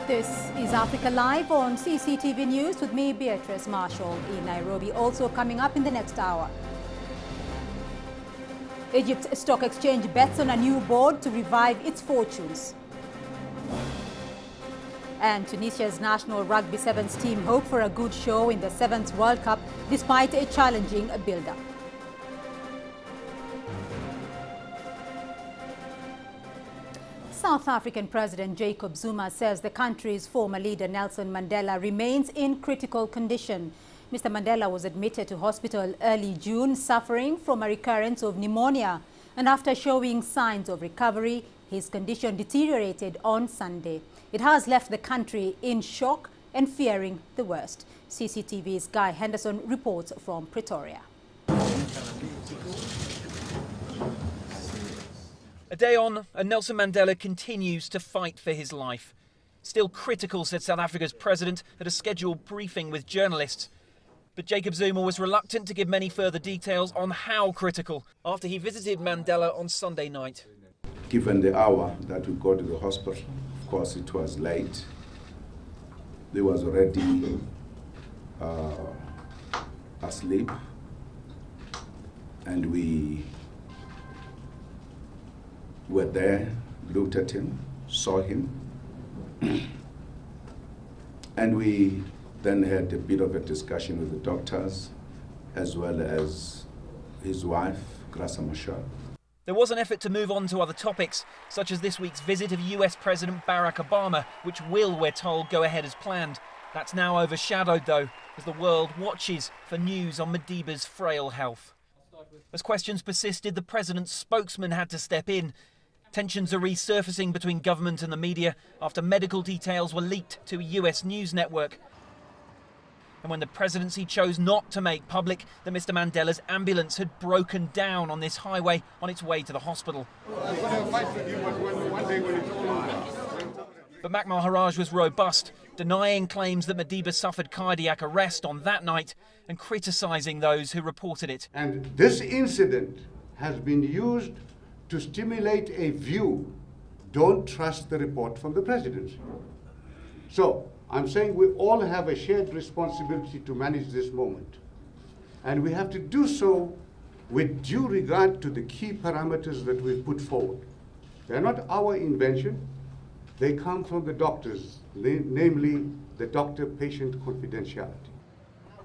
This is Africa Live on CCTV News with me, Beatrice Marshall, in Nairobi. Also coming up in the next hour. Egypt's stock exchange bets on a new board to revive its fortunes. And Tunisia's national rugby sevens team hope for a good show in the Sevens World Cup despite a challenging build-up. South African President Jacob Zuma says the country's former leader Nelson Mandela remains in critical condition. Mr. Mandela was admitted to hospital early June suffering from a recurrence of pneumonia, and after showing signs of recovery, his condition deteriorated on Sunday. It has left the country in shock and fearing the worst. CCTV's Guy Henderson reports from Pretoria. A day on, and Nelson Mandela continues to fight for his life. Still critical, said South Africa's president at a scheduled briefing with journalists. But Jacob Zuma was reluctant to give many further details on how critical after he visited Mandela on Sunday night. Given the hour that we got to the hospital, of course it was late. He was already asleep, and we were there, looked at him, saw him, and we then had a bit of a discussion with the doctors as well as his wife, Graça Machel. There was an effort to move on to other topics, such as this week's visit of US President Barack Obama, which will, we're told, go ahead as planned. That's now overshadowed, though, as the world watches for news on Madiba's frail health. As questions persisted, the president's spokesman had to step in. Tensions are resurfacing between government and the media after medical details were leaked to a US news network. And when the presidency chose not to make public that Mr. Mandela's ambulance had broken down on this highway on its way to the hospital. But Mac Maharaj was robust, denying claims that Madiba suffered cardiac arrest on that night and criticising those who reported it. And this incident has been used to stimulate a view, don't trust the report from the presidency. So I'm saying we all have a shared responsibility to manage this moment. And we have to do so with due regard to the key parameters that we've put forward. They're not our invention. They come from the doctors, namely the doctor-patient confidentiality.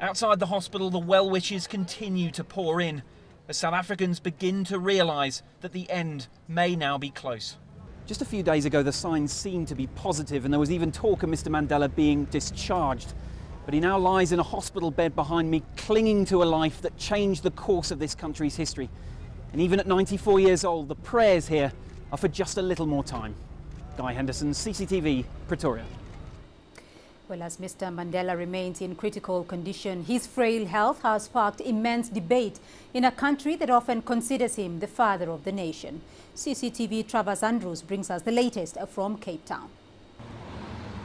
Outside the hospital, the well wishes continue to pour in as South Africans begin to realise that the end may now be close. Just a few days ago, the signs seemed to be positive, and there was even talk of Mr. Mandela being discharged. But he now lies in a hospital bed behind me, clinging to a life that changed the course of this country's history. And even at 94 years old, the prayers here are for just a little more time. Guy Henderson, CCTV, Pretoria. Well, as Mr. Mandela remains in critical condition, his frail health has sparked immense debate in a country that often considers him the father of the nation. CCTV Travers Andrews brings us the latest from Cape Town.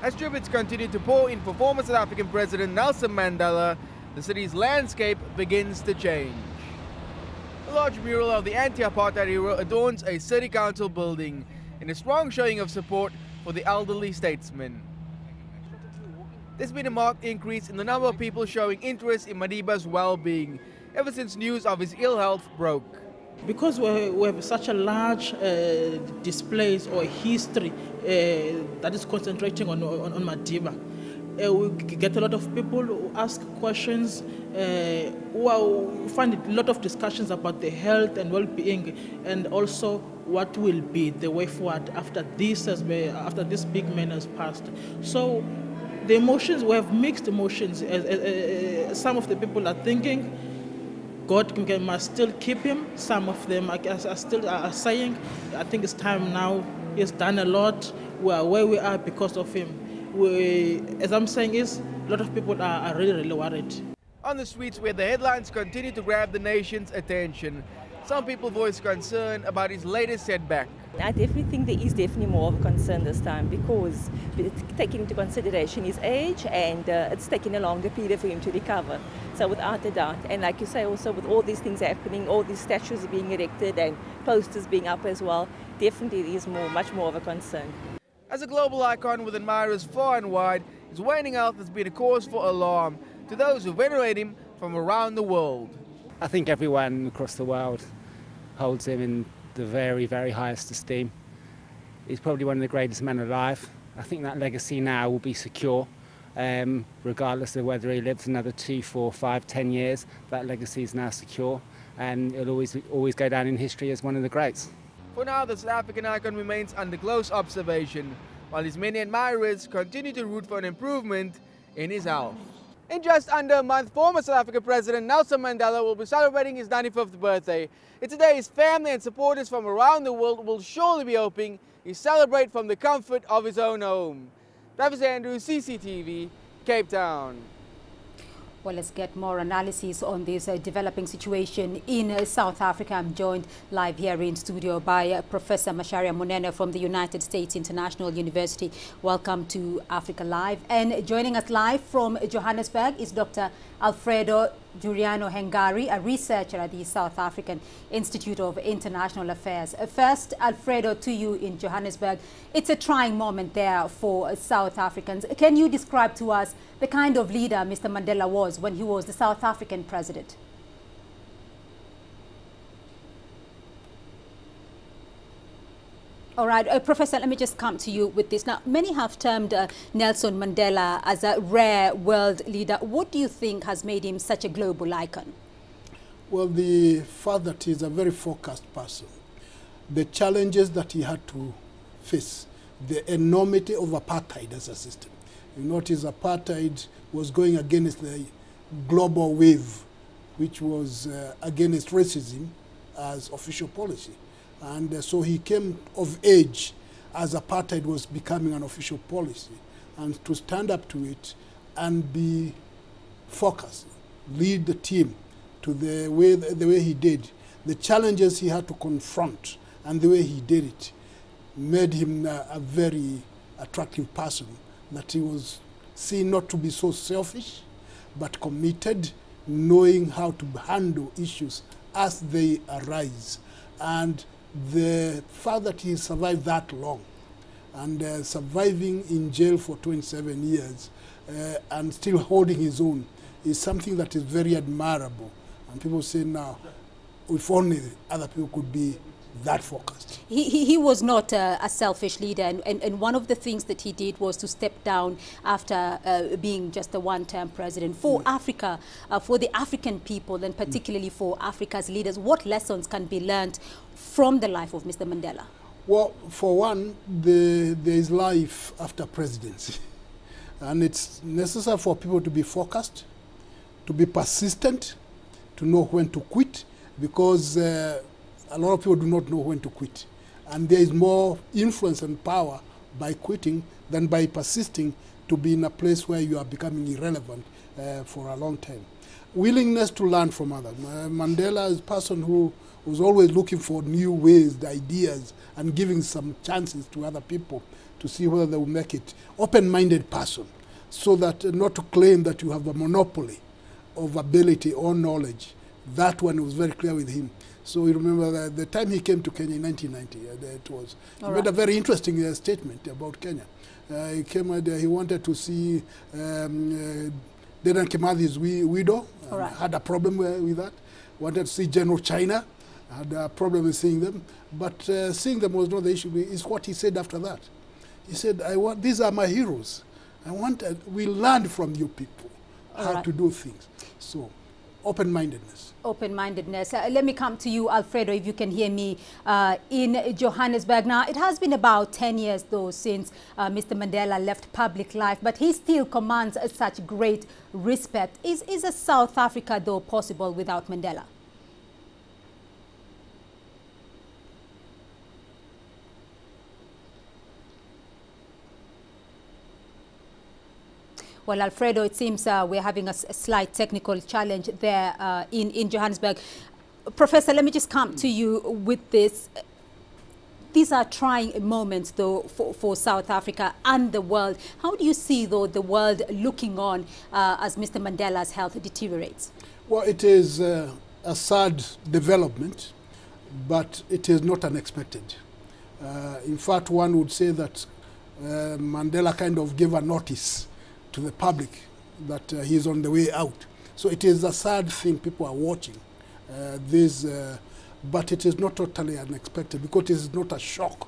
As tributes continue to pour in for former South African President Nelson Mandela, the city's landscape begins to change. A large mural of the anti-apartheid hero adorns a city council building in a strong showing of support for the elderly statesman. There's been a marked increase in the number of people showing interest in Madiba's well-being ever since news of his ill health broke. Because we have such a large displays or history that is concentrating on Madiba, we get a lot of people who ask questions, who find a lot of discussions about the health and well-being, and also what will be the way forward after this big man has passed. So the emotions, we have mixed emotions. Some of the people are thinking God must still keep him. Some of them are still saying, I think it's time now. He's done a lot. We are where we are because of him. As I'm saying, a lot of people are really, really worried. On the streets where the headlines continue to grab the nation's attention, some people voice concern about his latest setback. I definitely think there is definitely more of a concern this time because it's taking into consideration his age, and it's taking a longer period for him to recover. So without a doubt, and like you say also with all these things happening, all these statues being erected and posters being up as well, definitely there is much more of a concern. As a global icon with admirers far and wide, his waning health has been a cause for alarm to those who venerate him from around the world. I think everyone across the world holds him in the very, very highest esteem. He's probably one of the greatest men alive. I think that legacy now will be secure, regardless of whether he lives another 2, 4, 5, 10 years. That legacy is now secure, and it'll always go down in history as one of the greats. For now, the South African icon remains under close observation, while his many admirers continue to root for an improvement in his health. In just under a month, former South African President Nelson Mandela will be celebrating his 95th birthday. It's a day his family and supporters from around the world will surely be hoping he celebrate from the comfort of his own home. Travis Andrews, CCTV, Cape Town. Well, let's get more analysis on this developing situation in South Africa. I'm joined live here in studio by Professor Masharia Munene from the United States International University. Welcome to Africa Live. And joining us live from Johannesburg is Dr. Alfredo Juliano Hengari, a researcher at the South African Institute of International Affairs. First, Alfredo, to you in Johannesburg. It's a trying moment there for South Africans. Can you describe to us the kind of leader Mr. Mandela was when he was the South African president? All right, Professor, let me just come to you with this. Now, many have termed Nelson Mandela as a rare world leader. What do you think has made him such a global icon? Well, the fact that he's a very focused person, the challenges that he had to face, the enormity of apartheid as a system. You notice apartheid was going against the global wave, which was against racism as official policy. And so he came of age as apartheid was becoming an official policy, and to stand up to it and be focused, lead the team to the way he did, the challenges he had to confront and the way he did it made him a very attractive person, that he was seen not to be so selfish, but committed, knowing how to handle issues as they arise. And the fact that he survived that long and surviving in jail for 27 years and still holding his own is something that is very admirable. And people say now, if only other people could be that focused. He was not a selfish leader, and one of the things that he did was to step down after being just a one-term president. For Africa, for the African people, and particularly for Africa's leaders, what lessons can be learned from the life of Mr. Mandela? Well, for one, there is life after presidency. And it's necessary for people to be focused, to be persistent, to know when to quit, because a lot of people do not know when to quit. And there is more influence and power by quitting than by persisting to be in a place where you are becoming irrelevant for a long time. Willingness to learn from others. Mandela is a person who was always looking for new ways, the ideas, and giving some chances to other people to see whether they will make it. Open-minded person, so that not to claim that you have a monopoly of ability or knowledge. That one was very clear with him. So you remember that the time he came to Kenya in 1990, he made a very interesting statement about Kenya. He came and he wanted to see Dedan Kimathi's widow, had a problem with that. Wanted to see General China, had a problem with seeing them. But seeing them was not the issue, it's what he said after that. He said, these are my heroes. We learned from you people how to do things. So, open-mindedness. Open-mindedness. Let me come to you, Alfredo, if you can hear me, in Johannesburg. Now, it has been about 10 years, though, since Mr. Mandela left public life, but he still commands such great respect. Is a South Africa, though, possible without Mandela? Well, Alfredo, it seems we're having a slight technical challenge there in Johannesburg. Professor, let me just come to you with this. These are trying moments, though, for South Africa and the world. How do you see, though, the world looking on as Mr. Mandela's health deteriorates? Well, it is a sad development, but it is not unexpected. In fact, one would say that Mandela kind of gave a notice to the public that he's on the way out. So it is a sad thing people are watching but it is not totally unexpected because it is not a shock.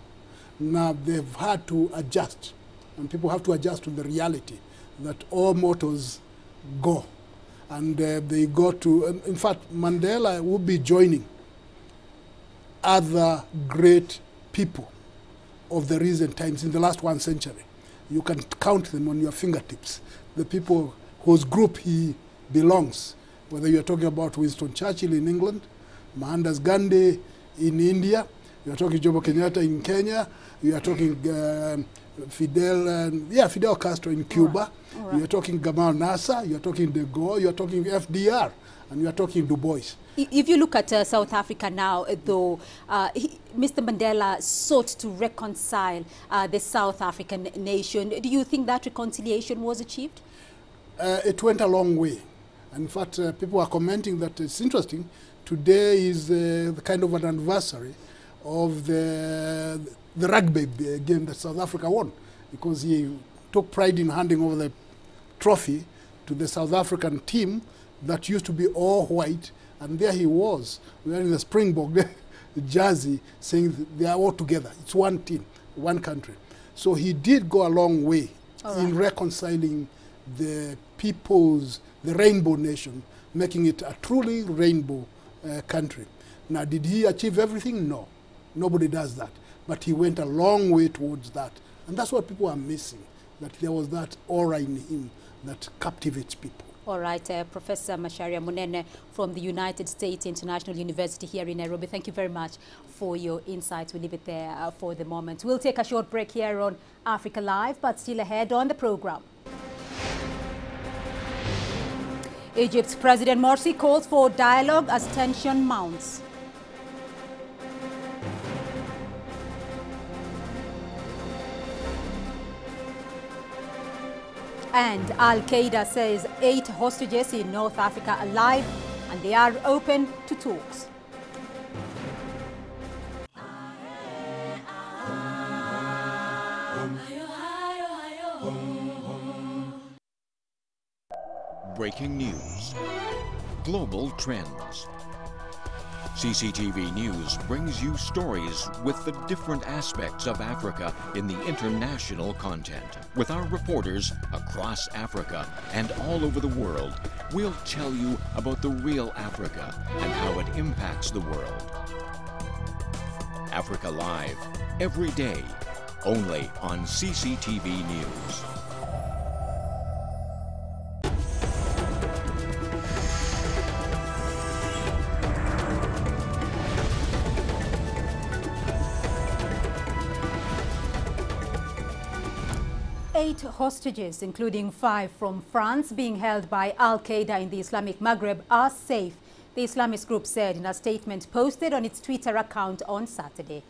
Now they've had to adjust, and people have to adjust to the reality that all motors go. And they go to, in fact, Mandela will be joining other great people of the recent times in the last 1 century. You can count them on your fingertips, the people whose group he belongs, whether you're talking about Winston Churchill in England, Mohandas Gandhi in India, you're talking Jomo Kenyatta in Kenya, you are talking Fidel Castro in Cuba, All right. You're talking Gamal Nasser, you're talking De Gaulle, you're talking FDR, and you're talking Du Bois. If you look at South Africa now, though, Mr. Mandela sought to reconcile the South African nation. Do you think that reconciliation was achieved? It went a long way. In fact, people are commenting that it's interesting. Today is the kind of an anniversary of the rugby game that South Africa won, because he took pride in handing over the trophy to the South African team that used to be all white, and there he was wearing the Springbok jersey, saying they are all together. It's one team, one country. So he did go a long way in reconciling the people's, the rainbow nation, making it a truly rainbow country. Now, did he achieve everything? No. Nobody does that. But he went a long way towards that. And that's what people are missing, that there was that aura in him that captivates people. All right, Professor Macharia Munene from the United States International University here in Nairobi. Thank you very much for your insights. We'll leave it there for the moment. We'll take a short break here on Africa Live, but still ahead on the program. Egypt's President Morsi calls for dialogue as tension mounts. And Al-Qaeda says 8 hostages in North Africa are alive and they are open to talks. Breaking news. Global trends. CCTV News brings you stories with the different aspects of Africa in the international content. With our reporters across Africa and all over the world, we'll tell you about the real Africa and how it impacts the world. Africa Live, every day, only on CCTV News. Eight hostages, including 5 from France, being held by Al-Qaeda in the Islamic Maghreb, are safe, the Islamist group said in a statement posted on its Twitter account on Saturday.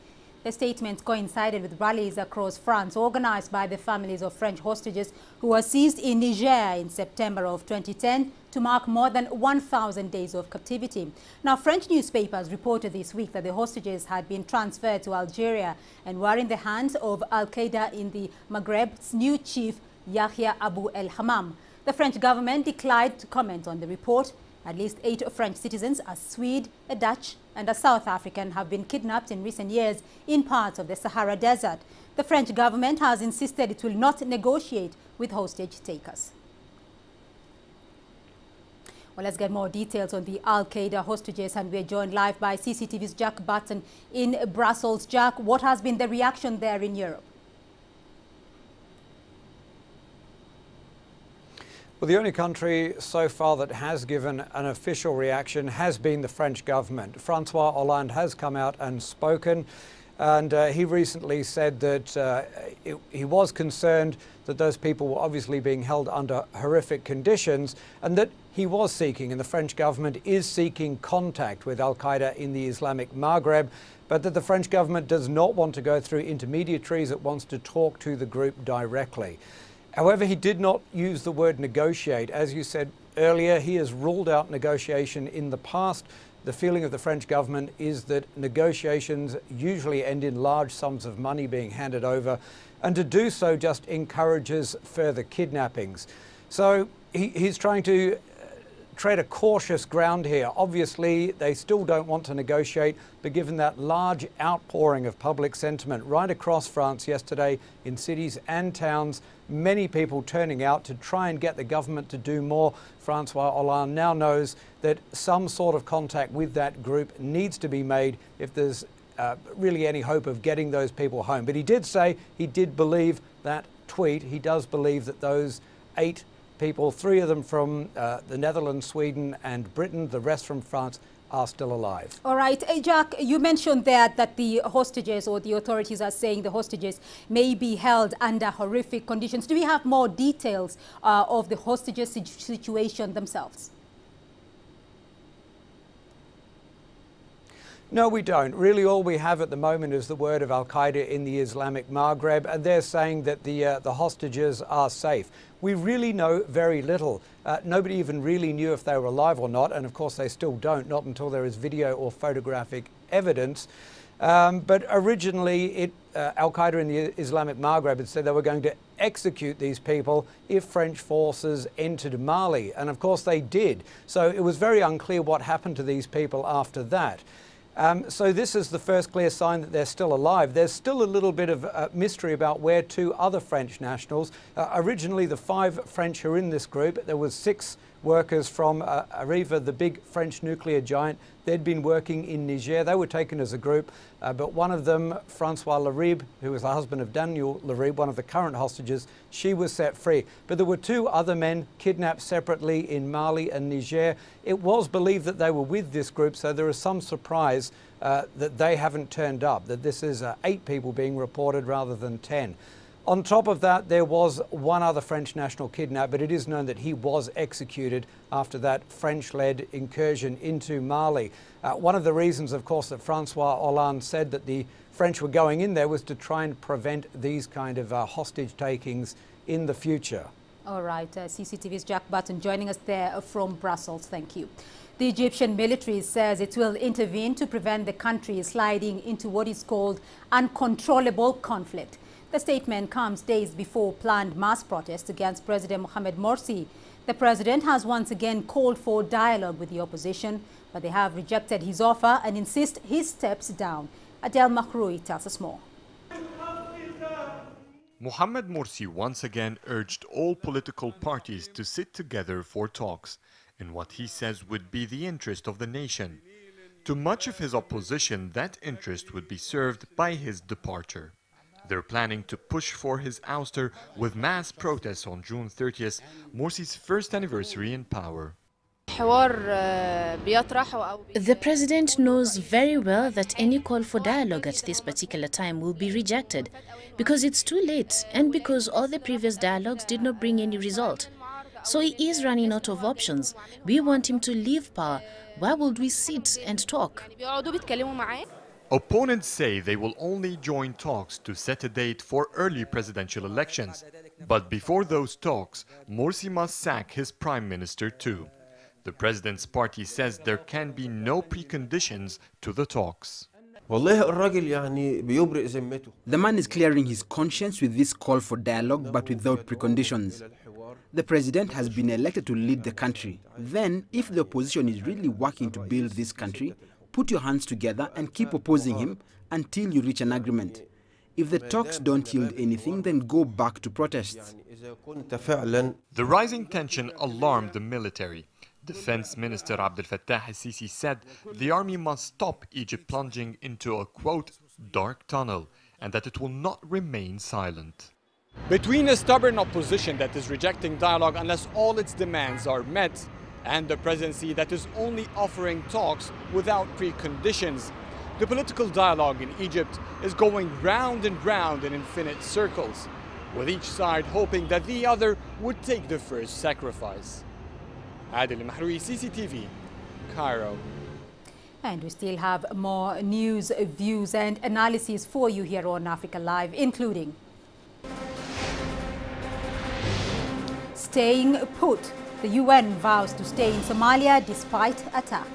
The statement coincided with rallies across France organized by the families of French hostages who were seized in Niger in September of 2010 to mark more than 1,000 days of captivity. Now, French newspapers reported this week that the hostages had been transferred to Algeria and were in the hands of Al-Qaeda in the Maghreb's new chief, Yahya Abu el-Hammam. The French government declined to comment on the report. At least 8 French citizens, a Swede, a Dutch, and a South African, have been kidnapped in recent years in parts of the Sahara Desert. The French government has insisted it will not negotiate with hostage takers. Well, let's get more details on the Al-Qaeda hostages, and we're joined live by CCTV's Jack Button in Brussels. Jack, what has been the reaction there in Europe? Well, the only country so far that has given an official reaction has been the French government. Francois Hollande has come out and spoken, and he recently said that he was concerned that those people were obviously being held under horrific conditions, and that he was seeking, and the French government is seeking, contact with Al-Qaeda in the Islamic Maghreb, but that the French government does not want to go through intermediaries. It wants to talk to the group directly. However, he did not use the word negotiate. As you said earlier, he has ruled out negotiation in the past, the feeling of the French government is that negotiations usually end in large sums of money being handed over, and to do so just encourages further kidnappings. So he's trying to tread a cautious ground here. Obviously, they still don't want to negotiate, but given that large outpouring of public sentiment right across France yesterday in cities and towns, many people turning out to try and get the government to do more, Francois Hollande now knows that some sort of contact with that group needs to be made if there's really any hope of getting those people home. But he did say he did believe that tweet. He does believe that those 8 people, 3 of them from the Netherlands, Sweden and Britain, the rest from France, are still alive. All right. Jack, you mentioned that the hostages, or the authorities are saying the hostages may be held under horrific conditions. Do we have more details of the hostages situation themselves? No, we don't. Really, all we have at the moment is the word of Al-Qaeda in the Islamic Maghreb, and they're saying that the hostages are safe. We really know very little. Nobody even really knew if they were alive or not, and of course they still don't, not until there is video or photographic evidence. But originally, Al-Qaeda in the Islamic Maghreb had said they were going to execute these people if French forces entered Mali, and of course they did. So it was very unclear what happened to these people after that. So this is the first clear sign that they're still alive. There's still a little bit of mystery about where 2 other French nationals, originally the 5 French who are in this group, there was 6 workers from Arriva, the big French nuclear giant. They'd been working in Niger. They were taken as a group, but one of them, Francois Laribe, who was the husband of Daniel Laribe, one of the current hostages, she was set free. But there were 2 other men kidnapped separately in Mali and Niger. It was believed that they were with this group, so there is some surprise that they haven't turned up, that this is 8 people being reported rather than 10. On top of that, there was one other French national kidnapped, but it is known that he was executed after that French-led incursion into Mali. One of the reasons, of course, that Francois Hollande said that the French were going in there was to try and prevent these kind of hostage takings in the future. All right, CCTV's Jack Button joining us there from Brussels. Thank you. The Egyptian military says it will intervene to prevent the country sliding into what is called uncontrollable conflict. The statement comes days before planned mass protests against President Mohamed Morsi. The president has once again called for dialogue with the opposition, but they have rejected his offer and insist he steps down. Adel Makhroui tells us more. Mohamed Morsi once again urged all political parties to sit together for talks in what he says would be the interest of the nation. To much of his opposition, that interest would be served by his departure. They're planning to push for his ouster with mass protests on June 30th, Morsi's first anniversary in power. The president knows very well that any call for dialogue at this particular time will be rejected because it's too late and because all the previous dialogues did not bring any result. So he is running out of options. We want him to leave power. Why would we sit and talk? Opponents say they will only join talks to set a date for early presidential elections. But before those talks, Morsi must sack his prime minister too. The president's party says there can be no preconditions to the talks. The man is clearing his conscience with this call for dialogue, but without preconditions. The president has been elected to lead the country. Then, if the opposition is really working to build this country, put your hands together and keep opposing him until you reach an agreement. If the talks don't yield anything, then go back to protests. The rising tension alarmed the military. Defense Minister Abdel Fattah al-Sisi said the army must stop Egypt plunging into a, quote, dark tunnel, and that it will not remain silent. Between a stubborn opposition that is rejecting dialogue unless all its demands are met, and the presidency that is only offering talks without preconditions, the political dialogue in Egypt is going round and round in infinite circles, with each side hoping that the other would take the first sacrifice. Adel Makhroui, CCTV, Cairo. And we still have more news, views and analysis for you here on Africa Live, including staying put. The UN vows to stay in Somalia despite attack.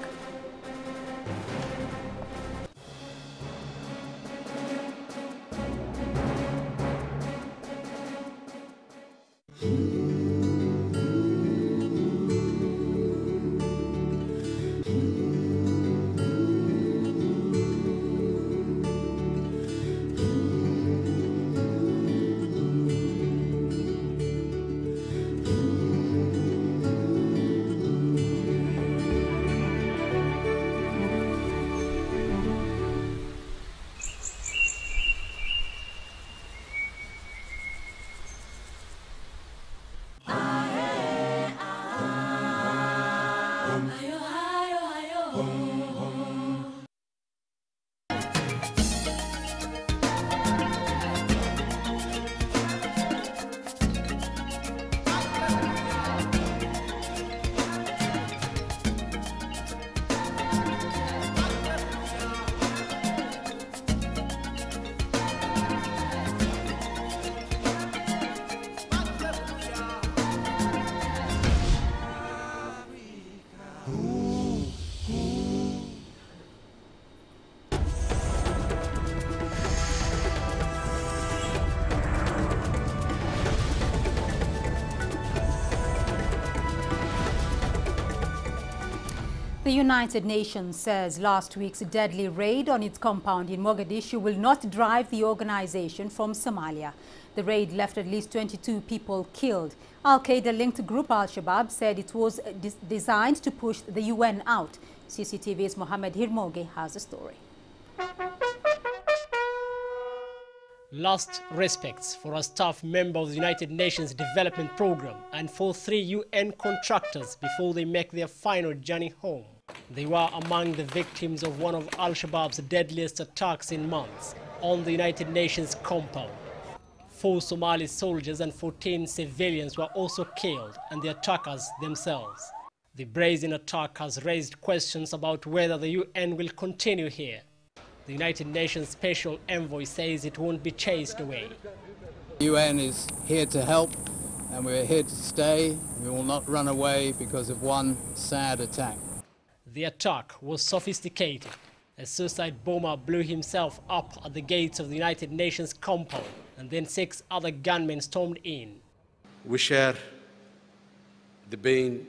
The United Nations says last week's deadly raid on its compound in Mogadishu will not drive the organization from Somalia. The raid left at least 22 people killed. Al-Qaeda-linked group Al-Shabaab said it was designed to push the UN out. CCTV's Mohammed Hirmoge has the story. Last respects for a staff member of the United Nations Development Programme and for 3 UN contractors before they make their final journey home. They were among the victims of one of Al-Shabaab's deadliest attacks in months on the United Nations compound. 4 Somali soldiers and 14 civilians were also killed, and the attackers themselves. The brazen attack has raised questions about whether the UN will continue here. The United Nations Special Envoy says it won't be chased away. The UN is here to help, and we're here to stay. We will not run away because of one sad attack. The attack was sophisticated. A suicide bomber blew himself up at the gates of the United Nations compound, and then 6 other gunmen stormed in. We share the pain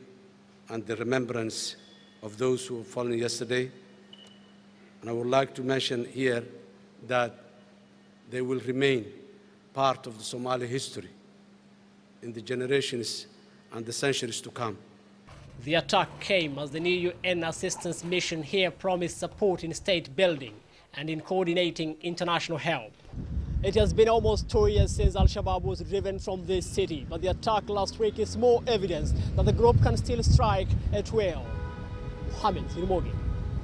and the remembrance of those who have fallen yesterday. And I would like to mention here that they will remain part of the Somali history in the generations and the centuries to come. The attack came as the new UN assistance mission here promised support in state building and in coordinating international help. It has been almost 2 years since Al-Shabaab was driven from this city, but the attack last week is more evidence that the group can still strike at will. Mohammed Hirmoge,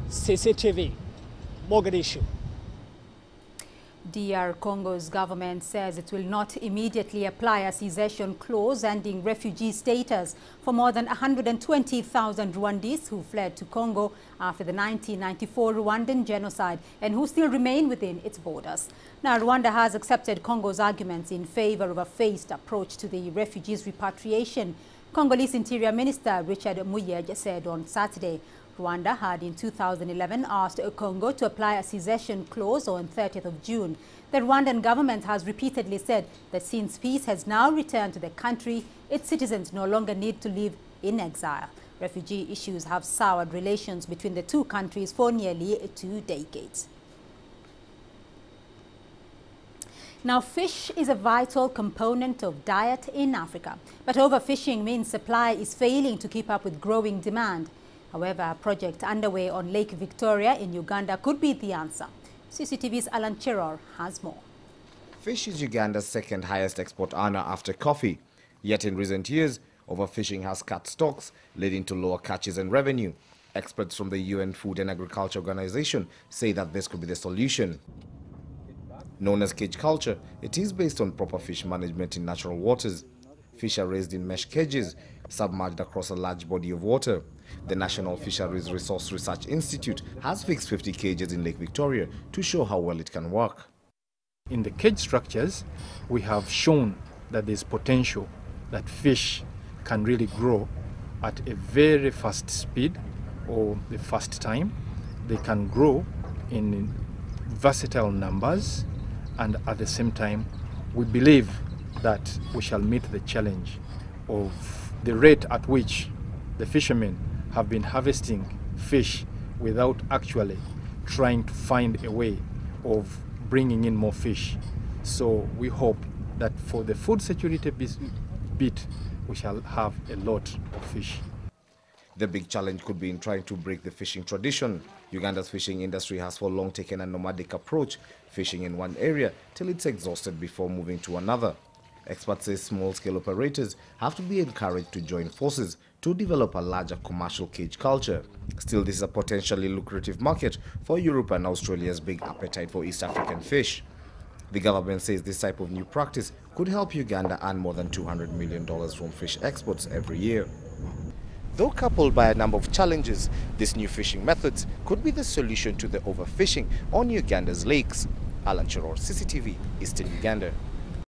CCTV, Mogadishu. DR Congo's government says it will not immediately apply a cessation clause ending refugee status for more than 120,000 Rwandese who fled to Congo after the 1994 Rwandan genocide and who still remain within its borders. Now, Rwanda has accepted Congo's arguments in favor of a phased approach to the refugees' repatriation. Congolese Interior Minister Richard Muyej said on Saturday Rwanda had in 2011 asked Congo to apply a cessation clause on 30th of June. The Rwandan government has repeatedly said that since peace has now returned to the country, its citizens no longer need to live in exile. Refugee issues have soured relations between the two countries for nearly 2 decades. Now, fish is a vital component of diet in Africa, but overfishing means supply is failing to keep up with growing demand. However, a project underway on Lake Victoria in Uganda could be the answer. CCTV's Alan Cheror has more. Fish is Uganda's second highest export earner after coffee. Yet in recent years, overfishing has cut stocks, leading to lower catches and revenue. Experts from the UN Food and Agriculture Organization say that this could be the solution. Known as cage culture, it is based on proper fish management in natural waters. Fish are raised in mesh cages, submerged across a large body of water. The National Fisheries Resource Research Institute has fixed 50 cages in Lake Victoria to show how well it can work. In the cage structures, we have shown that there's potential that fish can really grow at a very fast speed or the fast time. They can grow in versatile numbers, and at the same time, we believe that we shall meet the challenge of the rate at which the fishermen have been harvesting fish without actually trying to find a way of bringing in more fish. So we hope that for the food security bit, we shall have a lot of fish. The big challenge could be in trying to break the fishing tradition. Uganda's fishing industry has for long taken a nomadic approach, fishing in one area till it's exhausted before moving to another. Experts say small-scale operators have to be encouraged to join forces to develop a larger commercial cage culture. Still, this is a potentially lucrative market for Europe and Australia's big appetite for East African fish. The government says this type of new practice could help Uganda earn more than $200 million from fish exports every year. Though coupled by a number of challenges, these new fishing methods could be the solution to the overfishing on Uganda's lakes. Alan Chiror, CCTV, Eastern Uganda.